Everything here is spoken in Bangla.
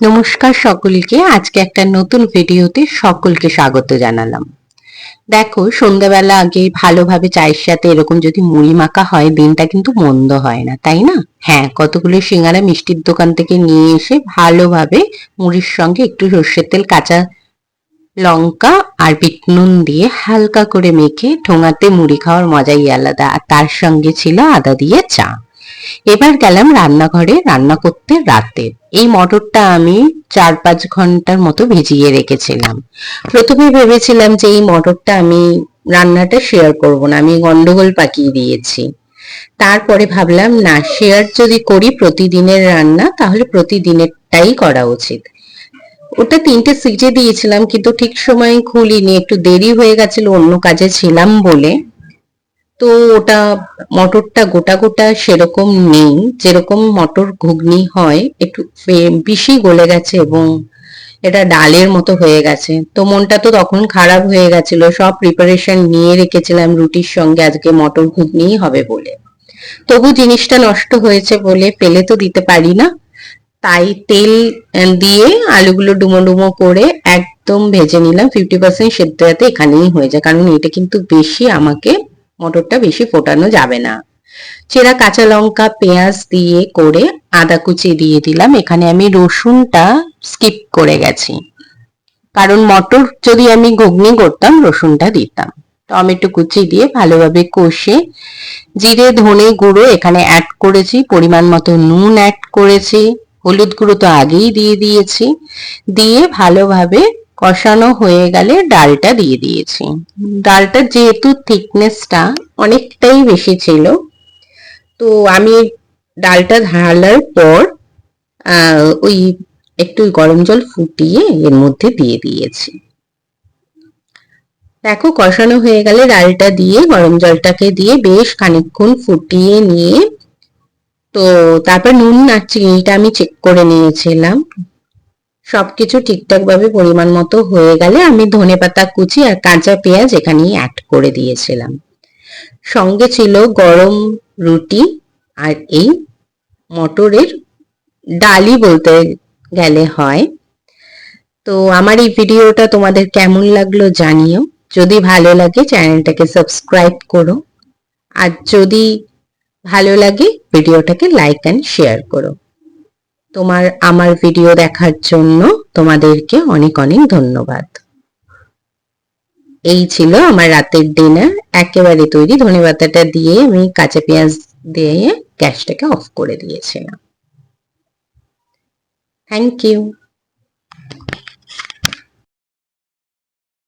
নমস্কার সকলকে। আজকে একটা নতুন ভিডিওতে সকলকে স্বাগত জানালাম। দেখো, সন্ধ্যাবেলা আগে ভালোভাবে চায়ের সাথে এরকম যদি মুড়ি মাখা হয়, দিনটা কিন্তু মন্দ হয় না, তাই না? হ্যাঁ, কতগুলো সিঙ্গারা মিষ্টির দোকান থেকে নিয়ে এসে ভালোভাবে মুড়ির সঙ্গে একটু সর্ষের তেল, কাঁচা লঙ্কা আর বিট নুন দিয়ে হালকা করে মেখে ঠোঙাতে মুড়ি খাওয়ার মজাই আলাদা। আর তার সঙ্গে ছিল আদা দিয়ে চা। এবার গেলাম রান্নাঘরে রান্না করতে। রাতে এই মটরটা আমি 4-5 ঘন্টার মতো ভিজিয়ে রেখেছিলাম। প্রথমে ভেবেছিলাম যে এই মটরটা আমি রান্নাটা শেয়ার করব না, আমি গন্ডগোল পাকিয়ে দিয়েছি। তারপরে ভাবলাম না, শেয়ার যদি করি প্রতিদিনের রান্না, তাহলে প্রতিদিনেরটাই করা উচিত। ওটা 3টে সিটি দিয়েছিলাম, কিন্তু ঠিক সময় খুলিনি, একটু দেরি হয়ে গেছিল অন্য কাজে ছিলাম বলে। তো ওটা মটরটা গোটা গোটা সেরকম নেই, যেরকম মটর ঘুগনি হয়, একটু বেশি গলে গেছে এবং এটা ডালের মতো হয়ে গেছে। তো মনটা তো তখন খারাপ হয়ে গেছিল, সব প্রিপারেশন নিয়ে রেখেছিলাম রুটির সঙ্গে আজকে মটর ঘুগনিই হবে বলে। তবু জিনিসটা নষ্ট হয়েছে বলে ফেলে তো দিতে পারি না। তাই তেল দিয়ে আলুগুলো ডুমো ডুমো করে একদম ভেজে নিলাম। 50% সেদ্ধ যাতে এখানেই হয়ে যায়, কারণ এটা কিন্তু বেশি আমাকে মটরটা বেশি ফোটানো যাবে না। চেরা কাঁচা লঙ্কা, পেঁয়াজ দিয়ে করে আদা কুচি দিয়ে দিলাম। এখানে আমি রসুনটা স্কিপ করে গেছি, কারণ মটর যদি আমি ঘুগনি করতাম রসুনটা দিতাম। টমেটো কুচি দিয়ে ভালোভাবে কষে জিরে ধনে গুঁড়ো এখানে অ্যাড করেছি, পরিমাণ মতো নুন অ্যাড করেছি, হলুদ গুঁড়ো তো আগেই দিয়ে দিয়েছি। দিয়ে ভালোভাবে কষানো হয়ে গেলে ডালটা দিয়ে দিয়েছি। ডালটা যেহেতু থিকনেসটা অনেকটাই বেশি ছিল, তো আমি ডালটা ঢালার পর ওই একটু গরম জল ফুটিয়ে এর মধ্যে দিয়ে দিয়েছি। দেখো, কষানো হয়ে গেলে ডালটা দিয়ে গরম জলটাকে দিয়ে বেশ খানিকক্ষণ ফুটিয়ে নিয়ে, তো তারপর নুন আর চিনিটা আমি চেক করে নিয়েছিলাম। সবকিছু ঠিকঠাক ভাবে পরিমাণ মতো হয়ে গেলে আমি ধনেপাতা কুচি আর কাঁচা পেঁয়াজ এখানেই অ্যাড করে দিয়েছিলাম। সঙ্গে ছিল গরম রুটি আর এই মটরের ডালই বলতে গেলে হয়। তো আমার এই ভিডিওটা তোমাদের কেমন লাগলো জানিও। যদি ভালো লাগে চ্যানেলটাকে সাবস্ক্রাইব করো, আর যদি ভালো লাগে ভিডিওটাকে লাইক এন্ড শেয়ার করো। আমার ভিডিও দেখার জন্য তোমাদেরকে অনেক অনেক ধন্যবাদ। এই ছিল আমার রাতের ডিনার, একেবারে তৈরি। ধনেপাতাটা দিয়ে আমি কাঁচা পেঁয়াজ দিয়ে গ্যাসটাকে অফ করে দিয়েছিলাম। Thank you.